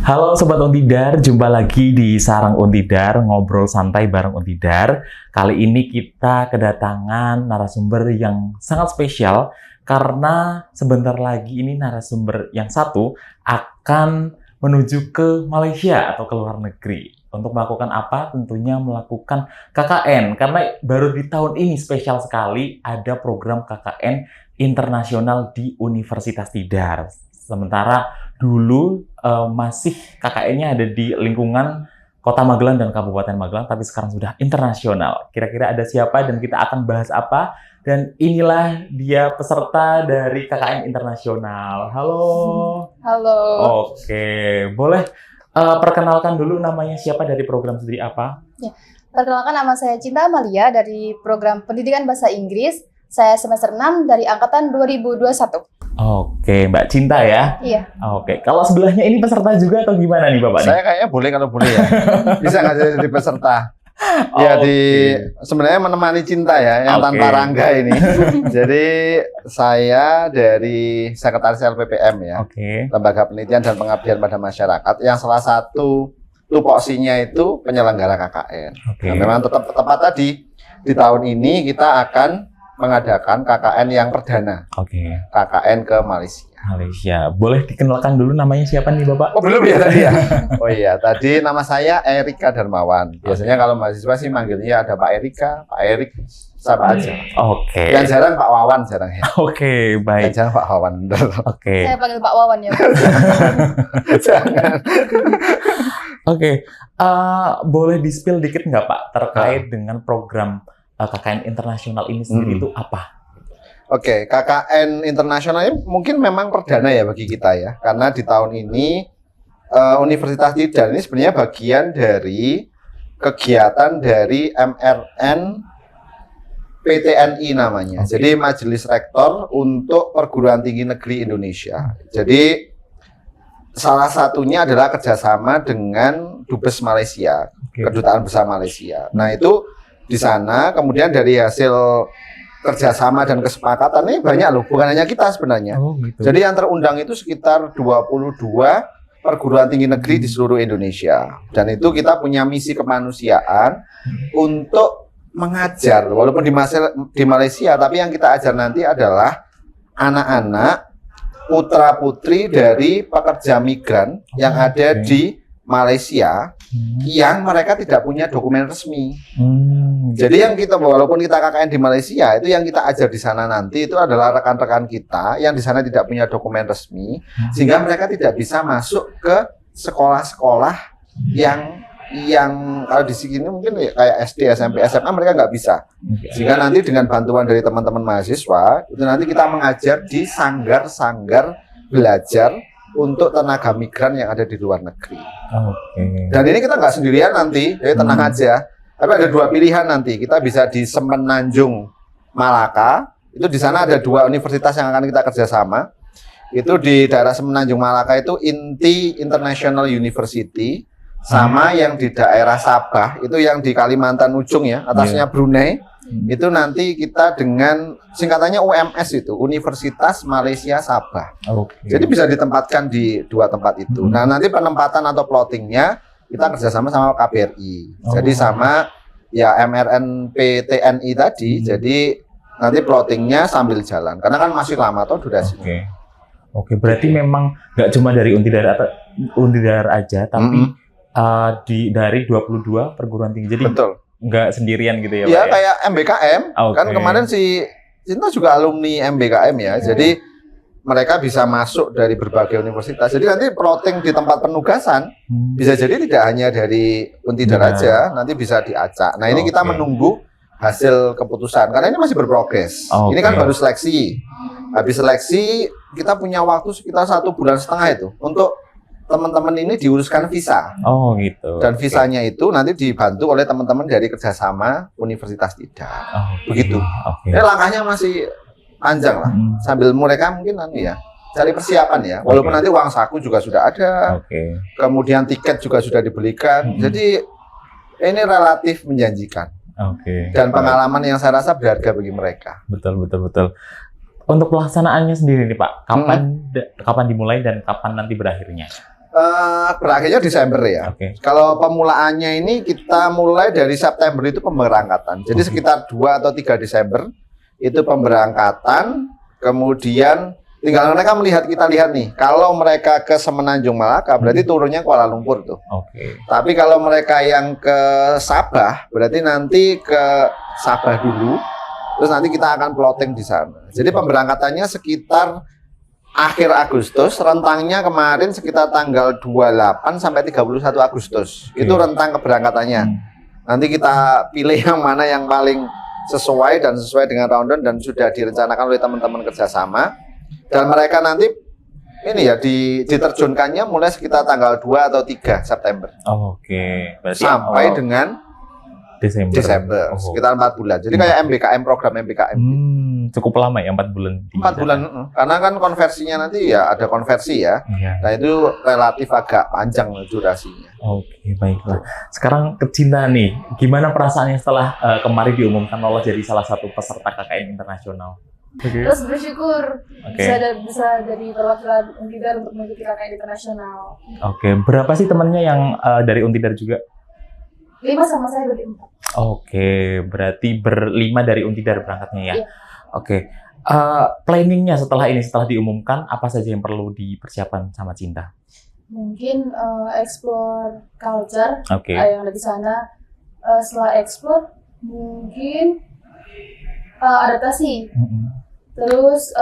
Halo Sobat Untidar, jumpa lagi di Sarang Untidar, ngobrol santai bareng Untidar. Kali ini kita kedatangan narasumber yang sangat spesial karena sebentar lagi ini narasumber yang satu akan menuju ke Malaysia atau ke luar negeri. Untuk melakukan apa? Tentunya melakukan KKN, karena baru di tahun ini spesial sekali ada program KKN internasional di Universitas Tidar. Sementara dulu masih KKN-nya ada di lingkungan Kota Magelang dan Kabupaten Magelang, tapi sekarang sudah internasional. Kira-kira ada siapa dan kita akan bahas apa? Dan inilah dia peserta dari KKN internasional. Halo. Halo. Oke, boleh perkenalkan dulu namanya siapa dari program studi apa? Ya, perkenalkan nama saya Cinta Amalia dari program Pendidikan Bahasa Inggris. Saya semester 6 dari angkatan 2021. Oke, Mbak Cinta ya? Iya. Oke, kalau sebelahnya ini peserta juga atau gimana nih Bapak? Saya kayaknya boleh kalau boleh ya. Bisa nggak jadi peserta? Ya sebenarnya menemani Cinta ya, yang tanpa Rangga ini. Jadi saya dari Sekretaris LPPM ya, Lembaga Penelitian dan Pengabdian pada Masyarakat, yang salah satu tupoksinya itu penyelenggara KKN. Nah, memang tepat tadi di tahun ini kita akan mengadakan KKN yang perdana. KKN ke Malaysia. Boleh dikenalkan dulu namanya siapa nih Bapak? Oh belum ya tadi ya? Oh iya, tadi nama saya Erika Darmawan. Biasanya kalau mahasiswa sih manggilnya ada Pak Erika, Pak Erik, sama aja. Yang jarang Pak Wawan jarang ya. Baik. Yang jarang Pak Wawan. Saya panggil Pak Wawan ya. Jangan. Boleh di-spill dikit nggak Pak terkait dengan program KKN internasional ini sendiri itu apa? KKN internasional ini mungkin memang perdana ya bagi kita ya, karena di tahun ini Universitas Tidar ini sebenarnya bagian dari kegiatan dari MRN PTNI namanya. Jadi Majelis Rektor untuk Perguruan Tinggi Negeri Indonesia. Jadi salah satunya adalah kerjasama dengan Dubes Malaysia, Kedutaan Besar Malaysia. Nah itu di sana, kemudian dari hasil kerjasama dan kesepakatan ini banyak loh, bukan hanya kita sebenarnya. Jadi yang terundang itu sekitar 22 perguruan tinggi negeri di seluruh Indonesia. Dan itu kita punya misi kemanusiaan untuk mengajar, walaupun di Malaysia, tapi yang kita ajar nanti adalah anak-anak putra-putri dari pekerja migran yang ada di Malaysia yang mereka tidak punya dokumen resmi. Jadi yang kita, walaupun kita KKN di Malaysia, itu yang kita ajar di sana nanti itu adalah rekan-rekan kita yang di sana tidak punya dokumen resmi, sehingga mereka tidak bisa masuk ke sekolah-sekolah yang kalau di sini mungkin kayak SD, SMP, SMA mereka nggak bisa. Sehingga nanti dengan bantuan dari teman-teman mahasiswa, itu nanti kita mengajar di sanggar-sanggar belajar untuk tenaga migran yang ada di luar negeri. Dan ini kita nggak sendirian nanti, jadi tenang aja. Tapi ada dua pilihan nanti. Kita bisa di Semenanjung, Malaka. Itu di sana ada dua universitas yang akan kita kerjasama. Itu di daerah Semenanjung Malaka itu INTI International University, sama yang di daerah Sabah itu yang di Kalimantan ujung ya, atasnya Brunei. Itu nanti kita dengan singkatannya UMS itu, Universitas Malaysia Sabah. Jadi bisa ditempatkan di dua tempat itu. Nah nanti penempatan atau plottingnya kita kerjasama sama KBRI. Jadi sama ya MRN PTNI tadi. Jadi nanti plottingnya sambil jalan. Karena kan masih lama toh durasinya. Berarti memang nggak cuma dari Untidar aja, tapi dari 22 perguruan tinggi. Jadi nggak sendirian gitu ya Pak? Ya kayak MBKM. Kan kemarin si Cinta juga alumni MBKM ya. Jadi mereka bisa masuk dari berbagai universitas. Jadi nanti plotting di tempat penugasan bisa jadi tidak hanya dari Untidar aja, nanti bisa diacak. Nah ini kita menunggu hasil keputusan karena ini masih berprogres. Ini kan baru seleksi. Habis seleksi kita punya waktu sekitar 1,5 bulan itu untuk teman-teman ini diuruskan visa. Dan visanya itu nanti dibantu oleh teman-teman dari kerjasama Universitas Tidar. Begitu. Ini langkahnya masih panjang lah. Sambil mereka mungkin cari persiapan ya. Walaupun nanti uang saku juga sudah ada. Kemudian tiket juga sudah dibelikan. Jadi ini relatif menjanjikan. Dan pengalaman yang saya rasa berharga bagi mereka. Betul. Untuk pelaksanaannya sendiri nih Pak, kapan dimulai dan kapan nanti berakhirnya? Berakhirnya Desember ya. Oke. Kalau pemulaannya ini kita mulai dari September itu pemberangkatan. Jadi sekitar 2 atau 3 Desember itu pemberangkatan. Kemudian tinggal mereka kita lihat nih. Kalau mereka ke Semenanjung Malaka berarti turunnya Kuala Lumpur tuh. Oke. Tapi kalau mereka yang ke Sabah berarti nanti ke Sabah dulu. Terus nanti kita akan plotting di sana. Jadi pemberangkatannya sekitar akhir Agustus, rentangnya kemarin sekitar tanggal 28 sampai 31 Agustus. Itu rentang keberangkatannya. Nanti kita pilih yang mana yang paling sesuai dan sesuai dengan rundown dan sudah direncanakan oleh teman-teman kerjasama. Dan mereka nanti ini ya diterjunkannya mulai sekitar tanggal 2 atau 3 September. Oke. Berarti Sampai dengan Desember. Oh. Sekitar 4 bulan. Jadi kayak MBKM, program MBKM. Cukup lama ya, 4 bulan. 4 bulan, karena kan konversinya nanti ya ada konversi ya. Iya. Nah itu relatif agak panjang durasinya. Oke, baiklah. Sekarang ke Cinta nih, gimana perasaannya setelah kemarin diumumkan lolos jadi salah satu peserta KKN internasional? Terus bersyukur Oke. bisa jadi perwakilan Untidar untuk mengikuti KKN internasional. Oke, berapa sih temannya yang dari Untidar juga? 5 sama saya berarti 4. Oke, berarti berlima dari Untidar berangkatnya ya. Iya. Oke, planningnya setelah ini, setelah diumumkan, apa saja yang perlu dipersiapkan sama Cinta? Mungkin explore culture Oke. yang ada di sana. Setelah explore, mungkin adaptasi. Terus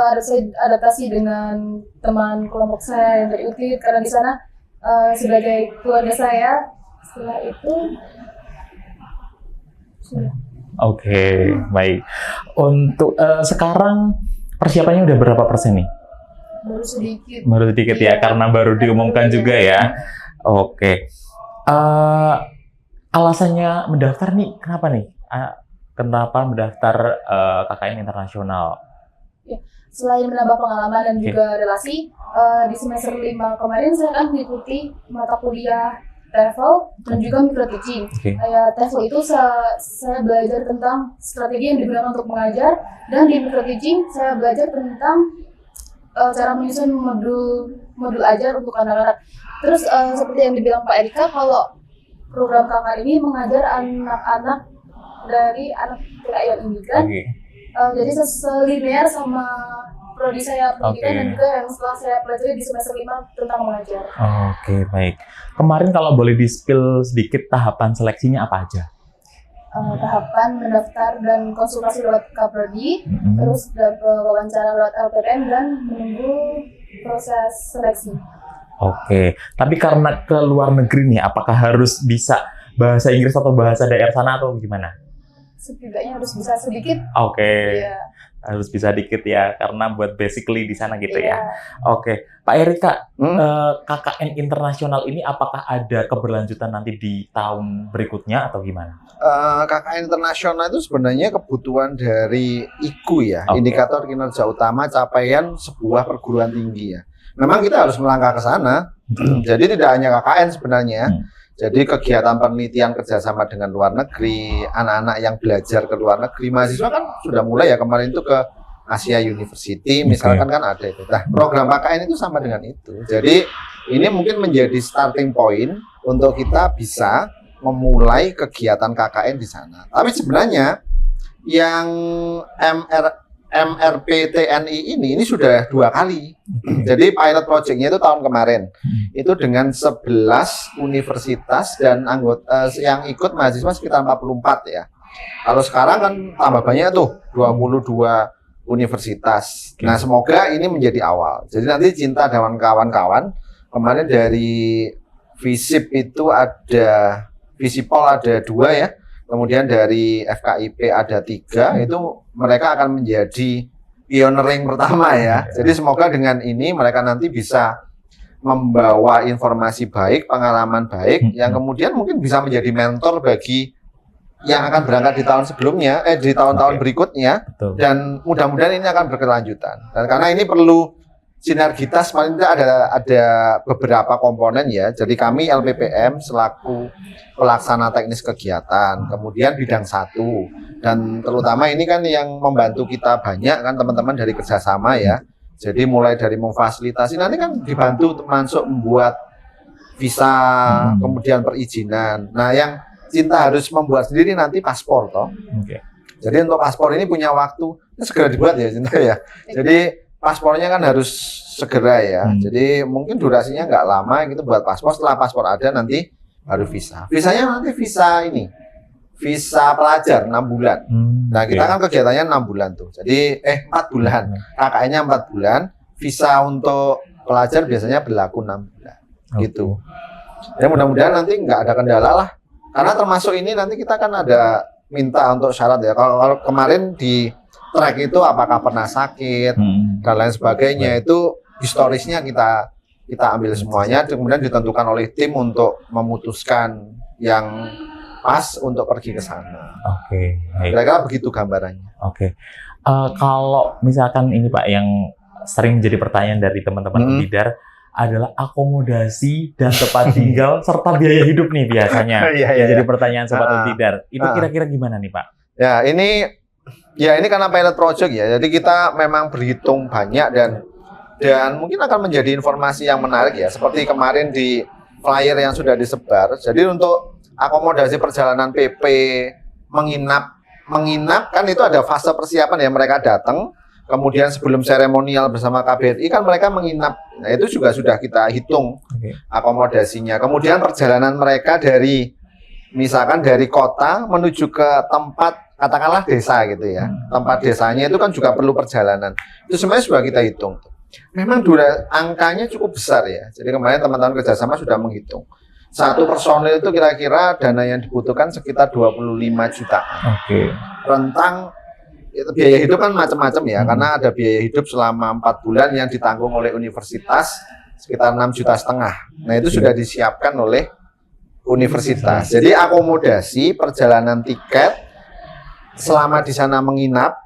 adaptasi dengan teman kelompok saya yang dari UTID karena di sana sebagai keluarga saya. Setelah itu Oke, baik. Untuk sekarang persiapannya udah berapa persen nih? baru sedikit. Baru sedikit ya, karena baru diumumkan juga ya. Oke. Alasannya mendaftar nih, kenapa nih? Kenapa mendaftar KKN internasional? Selain menambah pengalaman dan juga relasi, di semester 5 kemarin saya kan mengikuti mata kuliah TEFL dan juga micro teaching. Kayak TEFL itu saya belajar tentang strategi yang digunakan untuk mengajar, dan di micro teaching saya belajar tentang cara menyusun modul ajar untuk anak-anak. Terus seperti yang dibilang Pak Erika, kalau program KKN ini mengajar anak-anak dari anak PKI imigran. Jadi selinear sama prodi saya pendidikan dan juga yang setelah saya pelajari di semester 5 tentang mengajar. Oke, baik. Kemarin kalau boleh di-spill sedikit tahapan seleksinya apa aja? Tahapan mendaftar dan konsultasi lewat Kaprodi, terus wawancara lewat LPPM dan menunggu proses seleksi. Oke, tapi karena ke luar negeri nih, apakah harus bisa bahasa Inggris atau bahasa daerah sana atau gimana? Setidaknya harus bisa sedikit. Oke. Iya. Harus bisa dikit ya, karena buat basically di sana gitu Iya. ya. Oke, Pak Erika, KKN internasional ini apakah ada keberlanjutan nanti di tahun berikutnya atau gimana? KKN internasional itu sebenarnya kebutuhan dari IKU ya, indikator kinerja utama capaian sebuah perguruan tinggi ya. Memang kita harus melangkah ke sana. Jadi tidak hanya KKN sebenarnya. Jadi kegiatan penelitian kerjasama dengan luar negeri, anak-anak yang belajar ke luar negeri, mahasiswa kan sudah mulai ya, kemarin itu ke Asia University, misalkan kan ada itu. Nah, program KKN itu sama dengan itu. Jadi ini mungkin menjadi starting point untuk kita bisa memulai kegiatan KKN di sana. Tapi sebenarnya yang MRP TNI ini sudah 2 kali. Jadi pilot project-nya itu tahun kemarin. Itu dengan 11 universitas dan anggota yang ikut mahasiswa sekitar 44 ya. Kalau sekarang kan tambah banyak tuh, 22 universitas. Nah, semoga ini menjadi awal. Jadi nanti Cinta dan kawan-kawan, kemarin dari Visip itu ada, Visipol ada 2 ya. Kemudian dari FKIP ada 3, itu mereka akan menjadi pioneering pertama ya. Jadi semoga dengan ini mereka nanti bisa membawa informasi baik, pengalaman baik, yang kemudian mungkin bisa menjadi mentor bagi yang akan berangkat di tahun sebelumnya, di tahun-tahun berikutnya. Betul. Dan mudah-mudahan ini akan berkelanjutan. Dan karena ini perlu sinergitas, paling tidak ada beberapa komponen ya. Jadi kami LPPM selaku pelaksana teknis kegiatan, kemudian bidang 1, dan terutama ini kan yang membantu kita banyak kan teman-teman dari kerjasama ya. Jadi mulai dari memfasilitasi, nanti kan dibantu termasuk membuat visa, kemudian perizinan. Nah, yang Cinta harus membuat sendiri nanti paspor toh. Jadi untuk paspor ini punya waktu segera dibuat ya Cinta ya. Jadi paspornya kan harus segera ya. Jadi mungkin durasinya nggak lama gitu buat paspor. Setelah paspor ada nanti baru visa. Visanya nanti visa ini, visa pelajar 6 bulan. Nah kita kan kegiatannya 6 bulan tuh. Jadi 4 bulan. KKN-nya 4 bulan. Visa untuk pelajar biasanya berlaku 6 bulan. Gitu. Ya mudah-mudahan nanti nggak ada kendala lah. Karena termasuk ini nanti kita kan ada minta untuk syarat ya. Kalau kemarin di track itu apakah pernah sakit dan lain sebagainya itu historisnya kita ambil semuanya, kemudian ditentukan oleh tim untuk memutuskan yang pas untuk pergi ke sana. Oke. Kira-kira begitu gambarannya. Oke. Kalau misalkan ini Pak yang sering menjadi pertanyaan dari teman-teman Untidar adalah akomodasi dan tempat tinggal serta biaya hidup nih biasanya. Jadi pertanyaan sobat Untidar. Itu kira-kira gimana nih Pak? Ya ini karena pilot project ya. Jadi kita memang berhitung banyak dan mungkin akan menjadi informasi yang menarik ya. Seperti kemarin di flyer yang sudah disebar. Jadi untuk akomodasi perjalanan PP menginap kan itu ada fase persiapan ya, mereka datang. Kemudian sebelum seremonial bersama KBRI kan mereka menginap. Nah itu juga sudah kita hitung akomodasinya. Kemudian perjalanan mereka misalkan dari kota menuju ke tempat katakanlah desa gitu ya. Tempat desanya itu kan juga perlu perjalanan. Itu semuanya sudah kita hitung. Memang angkanya cukup besar ya. Jadi kemarin teman-teman kerjasama sudah menghitung. Satu personil itu kira-kira dana yang dibutuhkan sekitar 25 juta. Rentang biaya hidup kan macam-macam ya, karena ada biaya hidup selama 4 bulan yang ditanggung oleh universitas sekitar 6,5 juta. Nah itu sudah disiapkan oleh universitas. Jadi akomodasi, perjalanan tiket, selama di sana menginap,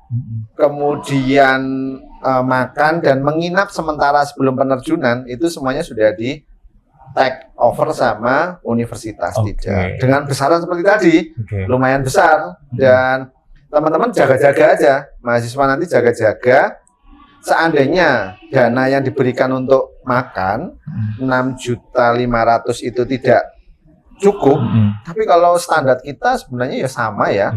kemudian makan dan menginap sementara sebelum penerjunan itu semuanya sudah di take over sama universitas tidak. Dengan besaran seperti tadi, lumayan besar dan teman-teman jaga-jaga aja, mahasiswa nanti jaga-jaga. Seandainya dana yang diberikan untuk makan 6.500.000 itu tidak cukup, tapi kalau standar kita sebenarnya ya sama ya.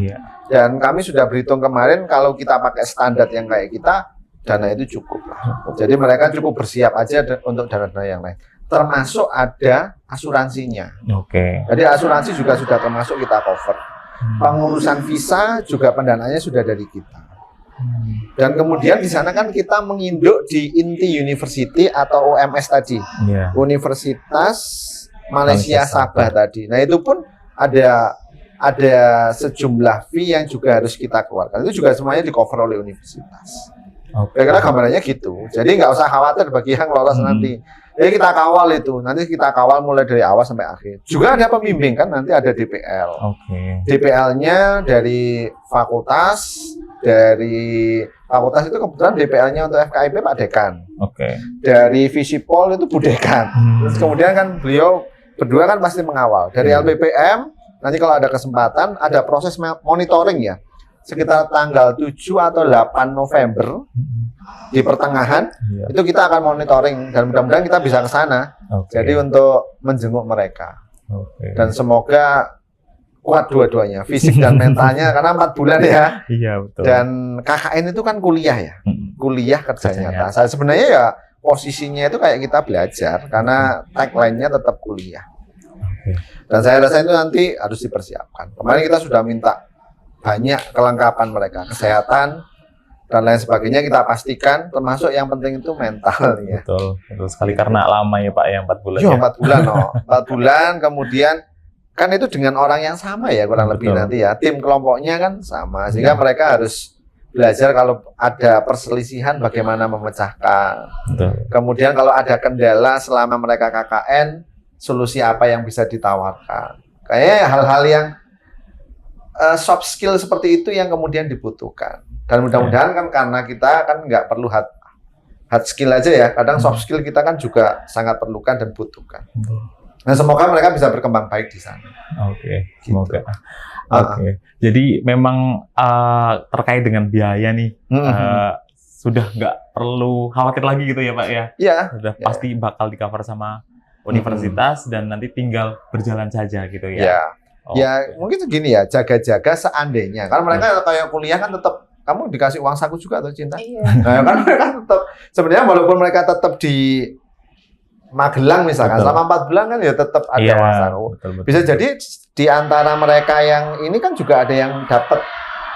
Dan kami sudah berhitung kemarin kalau kita pakai standar yang kayak kita, dana itu cukup lah. Jadi mereka cukup bersiap aja untuk dana-dana yang lain. Termasuk ada asuransinya. Jadi asuransi juga sudah termasuk kita cover. Pengurusan visa juga pendanaannya sudah dari kita. Dan kemudian di sana kan kita menginduk di Inti University atau UMS tadi, Universitas Malaysia Sabah tadi. Nah itu pun ada sejumlah fee yang juga harus kita keluarkan. Itu juga semuanya di cover oleh universitas. Kira-kira gambarannya gitu. Jadi nggak usah khawatir bagi yang lolos nanti. Jadi kita kawal itu. Nanti kita kawal mulai dari awal sampai akhir. Juga ada pembimbing kan, nanti ada DPL. DPL-nya dari fakultas itu kebetulan DPL-nya untuk FKIP Pak Dekan. Dari Visipol itu Bu Dekan. Terus kemudian kan beliau berdua kan pasti mengawal. Dari LPPM nanti kalau ada kesempatan ada proses monitoring ya. Sekitar tanggal 7 atau 8 November di pertengahan itu kita akan monitoring dan mudah-mudahan kita bisa ke sana. Jadi untuk menjenguk mereka. Dan semoga kuat dua-duanya, fisik dan mentalnya karena 4 bulan ya. Betul. Dan KKN itu kan kuliah ya. Kuliah kerja nyata. Saya sebenarnya ya posisinya itu kayak kita belajar karena tagline-nya tetap kuliah. Dan saya rasa itu nanti harus dipersiapkan. Kemarin kita sudah minta banyak kelengkapan mereka, kesehatan dan lain sebagainya kita pastikan, termasuk yang penting itu mental ya. Betul sekali karena lama ya Pak ya 4 bulan. 4 bulan 4 bulan kemudian kan itu dengan orang yang sama ya kurang lebih nanti ya. Tim kelompoknya kan sama sehingga mereka harus belajar kalau ada perselisihan bagaimana memecahkan. Kemudian kalau ada kendala selama mereka KKN, solusi apa yang bisa ditawarkan. Kayaknya hal-hal yang soft skill seperti itu yang kemudian dibutuhkan. Dan mudah-mudahan kan karena kita kan nggak perlu hard skill aja ya. Kadang soft skill kita kan juga sangat perlukan dan butuhkan. Nah semoga mereka bisa berkembang baik di sana. Semoga. Jadi memang terkait dengan biaya nih, sudah nggak perlu khawatir lagi gitu ya Pak ya? Iya. Sudah pasti bakal di cover sama universitas dan nanti tinggal berjalan saja gitu ya. Ya. Oh, Ya mungkin segini ya, jaga-jaga seandainya. Karena mereka kayak kuliah kan tetap kamu dikasih uang saku juga atau Cinta? Iya. Nah, kan mereka tetap sebenarnya walaupun mereka tetap di Magelang misalkan Betul. selama 4 bulan kan ya tetap ada Iya, uang saku. betul. Bisa jadi di antara mereka yang ini kan juga ada yang dapat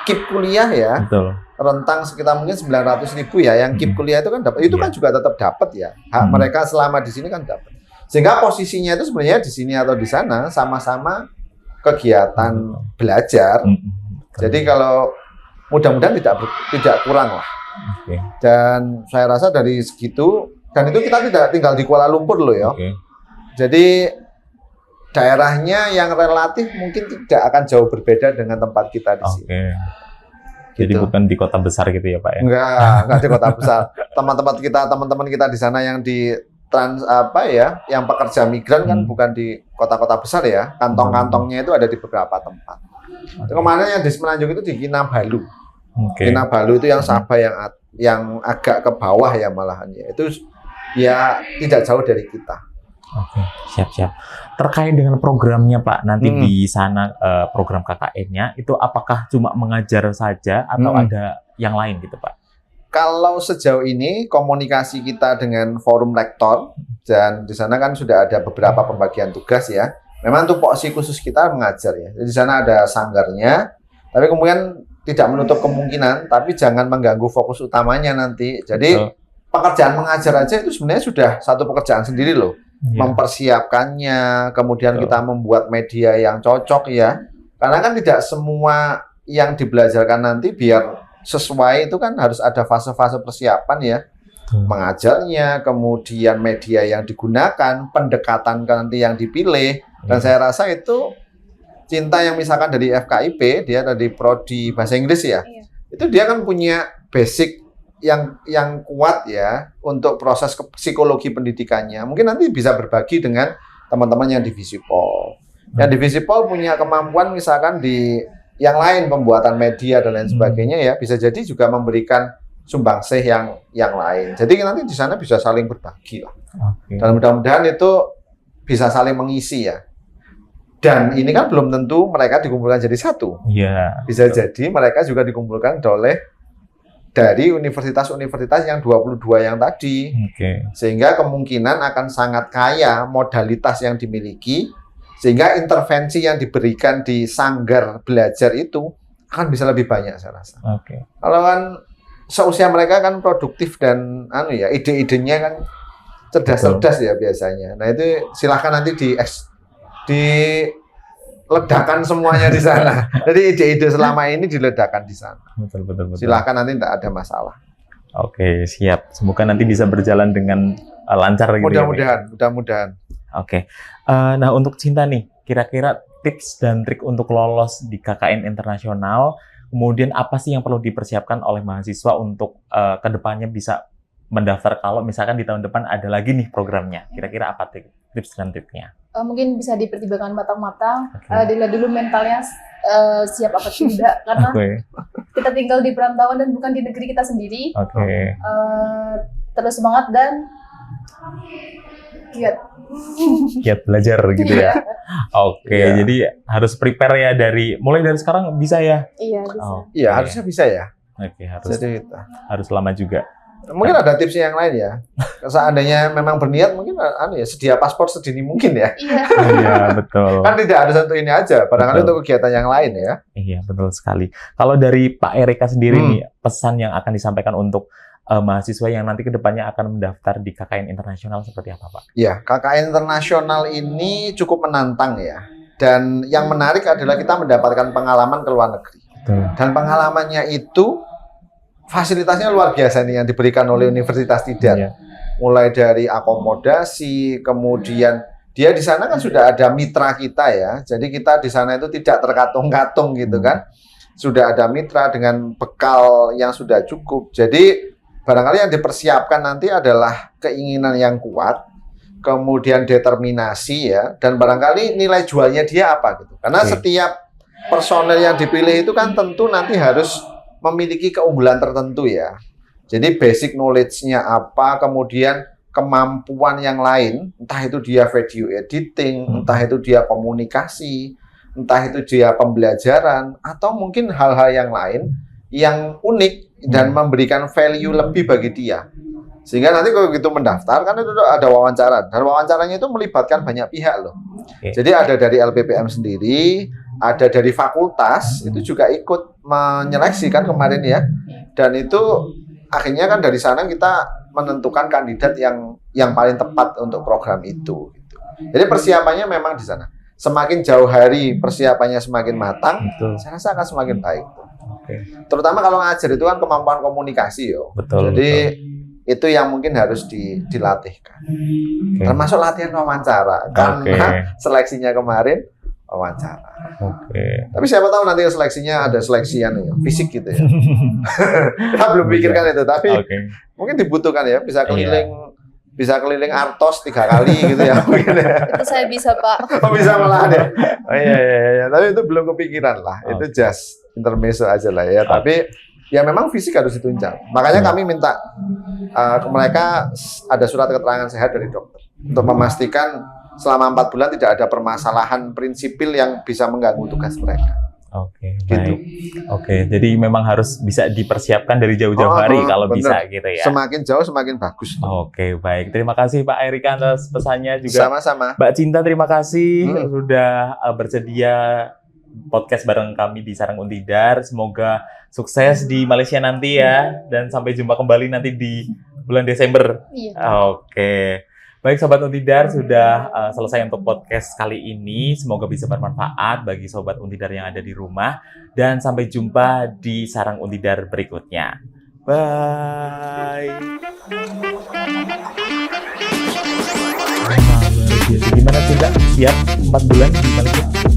KIP kuliah ya, Betul. rentang sekitar mungkin 900.000 ya, yang KIP kuliah itu kan dapat, itu Iya. kan juga tetap dapat ya, hak mereka selama di sini kan dapat. Sehingga posisinya itu sebenarnya di sini atau di sana sama-sama kegiatan belajar. Jadi kalau mudah-mudahan tidak kurang lah. Oke. Dan saya rasa dari segitu, dan itu kita tidak tinggal di Kuala Lumpur loh ya. Oke. Jadi daerahnya yang relatif mungkin tidak akan jauh berbeda dengan tempat kita di sini. Oke. Jadi Gitu. bukan di kota besar gitu ya Pak ya? Enggak di kota besar. Teman-teman kita di sana yang di yang pekerja migran kan bukan di kota-kota besar ya. Kantong-kantongnya itu ada di beberapa tempat. Kemarin yang di Semenanjung itu di Kinabalu. Oke. Kinabalu itu yang Sabah yang agak ke bawah ya malahannya. Itu ya tidak jauh dari kita. Oke, siap-siap. Terkait dengan programnya Pak, nanti di sana program KKN-nya itu apakah cuma mengajar saja atau ada yang lain gitu Pak? Kalau sejauh ini komunikasi kita dengan forum rektor dan di sana kan sudah ada beberapa pembagian tugas ya. Memang tupoksi khusus kita mengajar ya. Jadi di sana ada sanggarnya, tapi kemudian tidak menutup kemungkinan, tapi jangan mengganggu fokus utamanya nanti. Jadi pekerjaan mengajar aja itu sebenarnya sudah satu pekerjaan sendiri loh. Mempersiapkannya, kemudian kita membuat media yang cocok ya. Karena kan tidak semua yang dibelajarkan nanti biar sesuai itu kan harus ada fase-fase persiapan ya. Mengajarnya, kemudian media yang digunakan, pendekatan nanti yang dipilih. Dan saya rasa itu Cinta yang misalkan dari FKIP, dia dari prodi bahasa Inggris ya. Itu dia kan punya basic yang kuat ya untuk proses psikologi pendidikannya. Mungkin nanti bisa berbagi dengan teman-teman yang di Visipol. Yang di Visipol punya kemampuan misalkan di yang lain pembuatan media dan lain sebagainya ya, bisa jadi juga memberikan sumbangsih yang lain. Jadi nanti di sana bisa saling berbagi lah. Dan mudah-mudahan itu bisa saling mengisi ya. Dan ini kan belum tentu mereka dikumpulkan jadi satu. Iya. Bisa jadi mereka juga dikumpulkan dari universitas-universitas yang 22 yang tadi. Sehingga kemungkinan akan sangat kaya modalitas yang dimiliki, sehingga intervensi yang diberikan di sanggar belajar itu akan bisa lebih banyak saya rasa. Kalau kan seusia mereka kan produktif dan ide-idenya kan cerdas-cerdas ya biasanya. Nah itu silahkan nanti diledakan semuanya di sana. Jadi ide-ide selama ini diledakan di sana. Betul. Silahkan nanti tidak ada masalah. Oke, siap. Semoga nanti bisa berjalan dengan lancar gitu. Mudah-mudahan. Oke. Nah, untuk Cinta nih, kira-kira tips dan trik untuk lolos di KKN internasional, kemudian apa sih yang perlu dipersiapkan oleh mahasiswa untuk kedepannya bisa mendaftar kalau misalkan di tahun depan ada lagi nih programnya. Kira-kira apa tips dan triknya? Mungkin bisa dipertimbangkan matang-matang, dilihat dulu mentalnya siap apa tidak, karena kita tinggal di perantauan dan bukan di negeri kita sendiri. Terus semangat dan giat belajar gitu ya. Jadi harus prepare ya mulai dari sekarang bisa ya? Iya, bisa. Iya, harusnya bisa ya. Harus lama juga. Mungkin ada tips yang lain ya. Seandainya memang berniat, mungkin sedia paspor sedini mungkin ya. Iya, betul. Kan tidak harus untuk ini aja, barangkali untuk kegiatan yang lain ya. Iya, betul sekali. Kalau dari Pak Erika sendiri nih, pesan yang akan disampaikan untuk mahasiswa yang nanti kedepannya akan mendaftar di KKN internasional seperti apa, Pak? Ya, KKN internasional ini cukup menantang ya. Dan yang menarik adalah kita mendapatkan pengalaman ke luar negeri. Dan pengalamannya itu fasilitasnya luar biasa nih yang diberikan oleh Universitas Tidar. Mulai dari akomodasi, kemudian dia di sana kan sudah ada mitra kita ya. Jadi kita di sana itu tidak terkatung-katung gitu kan. Sudah ada mitra dengan bekal yang sudah cukup. Jadi barangkali yang dipersiapkan nanti adalah keinginan yang kuat, kemudian determinasi ya, dan barangkali nilai jualnya dia apa gitu. Karena setiap personel yang dipilih itu kan tentu nanti harus memiliki keunggulan tertentu ya. Jadi basic knowledge-nya apa, kemudian kemampuan yang lain, entah itu dia video editing, entah itu dia komunikasi, entah itu dia pembelajaran, atau mungkin hal-hal yang lain yang unik dan memberikan value lebih bagi dia. Sehingga nanti kalau gitu mendaftar, kan itu ada wawancara, dan wawancaranya itu melibatkan banyak pihak loh. Jadi ada dari LPPM sendiri, ada dari fakultas, itu juga ikut menyeleksi kan kemarin ya, dan itu akhirnya kan dari sana kita menentukan kandidat yang paling tepat untuk program itu. Gitu. Jadi persiapannya memang di sana. Semakin jauh hari persiapannya semakin matang, saya rasa akan semakin baik. Terutama kalau ngajar itu kan kemampuan komunikasi yo. Jadi itu yang mungkin harus dilatihkan. Termasuk latihan wawancara. Karena seleksinya kemarin wawancara. Tapi siapa tahu nanti seleksinya ada seleksian fisik gitu ya. Kita belum pikirkan itu, tapi mungkin dibutuhkan ya, bisa keliling Artos 3 kali gitu ya. Itu saya bisa, Pak. Oh, bisa malahan ya. Oh iya. Tapi itu belum kepikiran lah. Itu just intermezzo aja lah ya. Tapi ya memang fisik harus ditunjang. Makanya kami minta ke mereka ada surat keterangan sehat dari dokter untuk memastikan selama 4 bulan tidak ada permasalahan prinsipil yang bisa mengganggu tugas mereka. Gitu. Jadi memang harus bisa dipersiapkan dari jauh-jauh hari kalau bener. Bisa gitu ya. Semakin jauh semakin bagus. Baik. Terima kasih Pak Erika atas pesannya juga. Sama-sama. Mbak Cinta, terima kasih sudah bersedia podcast bareng kami di Sarang Untidar. Semoga sukses di Malaysia nanti ya, dan sampai jumpa kembali nanti di bulan Desember. Baik Sobat Untidar, sudah selesai untuk podcast kali ini. Semoga bisa bermanfaat bagi Sobat Untidar yang ada di rumah. Dan sampai jumpa di Sarang Untidar berikutnya. Bye! Gimana Cinta? Siap 4 bulan di Malaysia?